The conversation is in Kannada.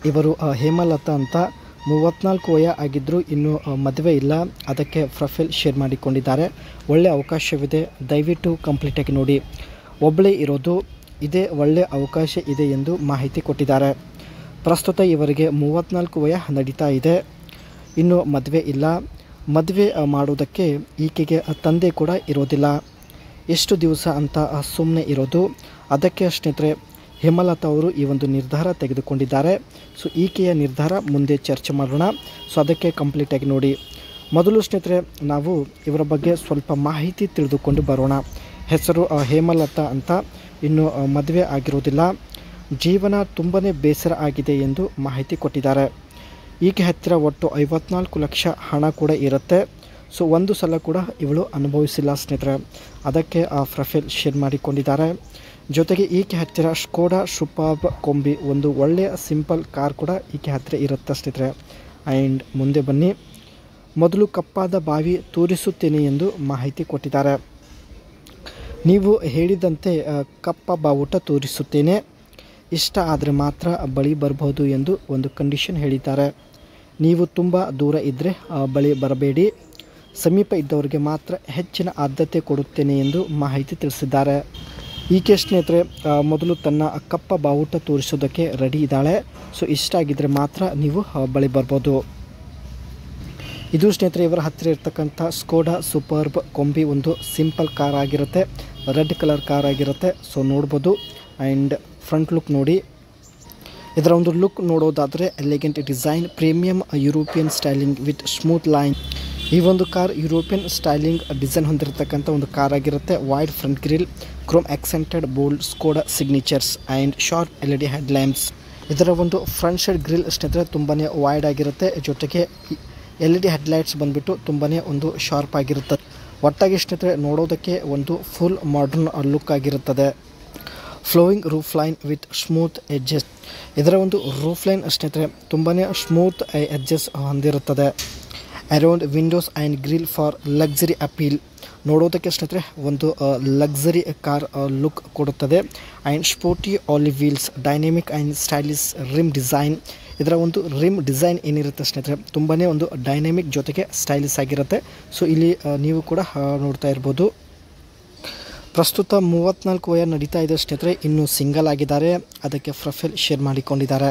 ಇವರು ಹೇಮಲತಾ ಅಂತ 34 ವಯ ಆಗಿದ್ದರೂ ಇನ್ನೂ ಮದುವೆ ಇಲ್ಲ. ಅದಕ್ಕೆ ಪ್ರೊಫೈಲ್ ಶೇರ್ ಮಾಡಿಕೊಂಡಿದ್ದಾರೆ. ಒಳ್ಳೆ ಅವಕಾಶವಿದೆ, ದಯವಿಟ್ಟು ಕಂಪ್ಲೀಟಾಗಿ ನೋಡಿ. ಒಬ್ಬಳೇ ಇರೋದು, ಇದೇ ಒಳ್ಳೆ ಅವಕಾಶ ಇದೆ ಎಂದು ಮಾಹಿತಿ ಕೊಟ್ಟಿದ್ದಾರೆ. ಪ್ರಸ್ತುತ ಇವರಿಗೆ 34 ವಯ ನಡೀತಾ ಇದೆ, ಇನ್ನೂ ಮದುವೆ ಇಲ್ಲ. ಮದುವೆ ಮಾಡೋದಕ್ಕೆ ಈಕೆಗೆ ತಂದೆ ಕೂಡ ಇರೋದಿಲ್ಲ. ಎಷ್ಟು ದಿವಸ ಅಂತ ಸುಮ್ಮನೆ ಇರೋದು. ಅದಕ್ಕೆ ಸ್ನೇಹಿತರೆ ಹೇಮಲತಾ ಅವರು ಈ ಒಂದು ನಿರ್ಧಾರ ತೆಗೆದುಕೊಂಡಿದ್ದಾರೆ. ಸೊ ಈಕೆಯ ನಿರ್ಧಾರ ಮುಂದೆ ಚರ್ಚೆ ಮಾಡೋಣ. ಸೊ ಅದಕ್ಕೆ ಕಂಪ್ಲೀಟಾಗಿ ನೋಡಿ. ಮೊದಲು ಸ್ನೇಹಿತರೆ ನಾವು ಇವರ ಬಗ್ಗೆ ಸ್ವಲ್ಪ ಮಾಹಿತಿ ತಿಳಿದುಕೊಂಡು ಬರೋಣ. ಹೆಸರು ಹೇಮಲತಾ ಅಂತ, ಇನ್ನು ಮದುವೆ ಆಗಿರೋದಿಲ್ಲ. ಜೀವನ ತುಂಬಾ ಬೇಸರ ಆಗಿದೆ ಎಂದು ಮಾಹಿತಿ ಕೊಟ್ಟಿದ್ದಾರೆ. ಈಕೆ ಹತ್ತಿರ ಒಟ್ಟು 54 ಲಕ್ಷ ಹಣ ಕೂಡ ಇರುತ್ತೆ. ಸೊ ಒಂದು ಸಲ ಕೂಡ ಇವಳು ಅನುಭವಿಸಿಲ್ಲ ಸ್ನೇಹಿತರೆ. ಅದಕ್ಕೆ ಪ್ರೊಫೈಲ್ ಶೇರ್ ಮಾಡಿಕೊಂಡಿದ್ದಾರೆ. ಜೊತೆಗೆ ಈಕೆ ಹತ್ತಿರ ಸ್ಕೋಡಾ ಸೂಪರ್ಬ್ ಕೊಂಬಿ ಒಂದು ಒಳ್ಳೆಯ ಸಿಂಪಲ್ ಕಾರ್ ಕೂಡ ಈಕೆ ಹತ್ತಿರ ಇರುತ್ತೆ ಸ್ನೇಹಿತರೆ. ಆ್ಯಂಡ್ ಮುಂದೆ ಬನ್ನಿ. ಮೊದಲು ಕಪ್ಪಾದ ಬಾವಿ ತೋರಿಸುತ್ತೇನೆ ಎಂದು ಮಾಹಿತಿ ಕೊಟ್ಟಿದ್ದಾರೆ. ನೀವು ಹೇಳಿದಂತೆ ಕಪ್ಪ ಬಾವುಟ ತೋರಿಸುತ್ತೇನೆ, ಇಷ್ಟ ಆದರೆ ಮಾತ್ರ ಬಳಿ ಬರಬಹುದು ಎಂದು ಒಂದು ಕಂಡೀಷನ್ ಹೇಳಿದ್ದಾರೆ. ನೀವು ತುಂಬ ದೂರ ಇದ್ದರೆ ಬಳಿ ಬರಬೇಡಿ, ಸಮೀಪ ಇದ್ದವರಿಗೆ ಮಾತ್ರ ಹೆಚ್ಚಿನ ಆದ್ಯತೆ ಕೊಡುತ್ತೇನೆ ಎಂದು ಮಾಹಿತಿ ತಿಳಿಸಿದ್ದಾರೆ. ಈಕೆ ಸ್ನೇಹಿತರೆ ಮೊದಲು ತನ್ನ ಕಪ್ಪ ಬಾವುಟ ತೋರಿಸೋದಕ್ಕೆ ರೆಡಿ ಇದ್ದಾಳೆ. ಸೊ ಇಷ್ಟ ಆಗಿದ್ದರೆ ಮಾತ್ರ ನೀವು ಬಳಿ ಬರ್ಬೋದು. ಇದು ಸ್ನೇಹಿತರೆ ಇವರ ಹತ್ತಿರ ಇರ್ತಕ್ಕಂಥ ಸ್ಕೋಡಾ ಸೂಪರ್ಬ್ ಕೊಂಬಿ ಒಂದು ಸಿಂಪಲ್ ಕಾರ್ ಆಗಿರುತ್ತೆ, ರೆಡ್ ಕಲರ್ ಕಾರ್ ಆಗಿರುತ್ತೆ. ಸೊ ನೋಡ್ಬೋದು. ಆ್ಯಂಡ್ ಫ್ರಂಟ್ ಲುಕ್ ನೋಡಿ. ಇದರ ಒಂದು ಲುಕ್ ನೋಡೋದಾದರೆ elegant design, premium European styling with smooth line. ಈ ಒಂದು ಕಾರ್ ಯುರೋಪಿಯನ್ ಸ್ಟೈಲಿಂಗ್ ಡಿಸೈನ್ ಹೊಂದಿರತಕ್ಕಂಥ ಒಂದು ಕಾರ್ ಆಗಿರುತ್ತೆ. Wide front grill, chrome accented bold Skoda signatures and sharp LED head lamps. ಇದರ ಒಂದು ಫ್ರಂಟ್ ಸೈಡ್ ಗ್ರಿಲ್ ಸ್ನೇಹಿತರೆ ತುಂಬಾ ವೈಡ್ ಆಗಿರುತ್ತೆ. ಜೊತೆಗೆ LED ಹೆಡ್ಲೈಟ್ಸ್ ಬಂದುಬಿಟ್ಟು ತುಂಬಾ ಒಂದು ಶಾರ್ಪ್ ಆಗಿರುತ್ತೆ. ಒಟ್ಟಾಗಿ ಸ್ನೇಹಿತರೆ ನೋಡೋದಕ್ಕೆ ಒಂದು ಫುಲ್ ಮಾಡರ್ನ್ ಲುಕ್ ಆಗಿರುತ್ತದೆ. Flowing roof line with smooth edges. ಇದರ ಒಂದು ರೂಫ್ ಲೈನ್ ಸ್ನೇಹಿತರೆ ತುಂಬಾ ಸ್ಮೂತ್ ಎಡ್ಜಸ್ ಹೊಂದಿರುತ್ತದೆ. Around Windows and grill for luxury appeal. ನೋಡೋದಕ್ಕೆ ಸ್ನೇಹಿತರೆ ಒಂದು ಲಕ್ಸರಿ ಕಾರ್ ಲುಕ್ ಕೊಡುತ್ತದೆ. And sporty olive wheels, dynamic and stylish rim design. ಇದರ ಒಂದು ರಿಮ್ ಡಿಸೈನ್ ಏನಿರುತ್ತೆ ಸ್ನೇಹಿತರೆ ತುಂಬಾ ಒಂದು ಡೈನಾಮಿಕ್ ಜೊತೆಗೆ ಸ್ಟೈಲಿಶ್ ಆಗಿರುತ್ತೆ. ಸೊ ಇಲ್ಲಿ ನೀವು ಕೂಡ ನೋಡ್ತಾ ಇರ್ಬೋದು. ಪ್ರಸ್ತುತ 34 ವಯ ನಡೀತಾ ಇದೆ ಸ್ನೇಹಿತರೆ, ಇನ್ನೂ ಸಿಂಗಲ್ ಆಗಿದ್ದಾರೆ. ಅದಕ್ಕೆ ಪ್ರೊಫೈಲ್ ಶೇರ್ ಮಾಡಿಕೊಂಡಿದ್ದಾರೆ.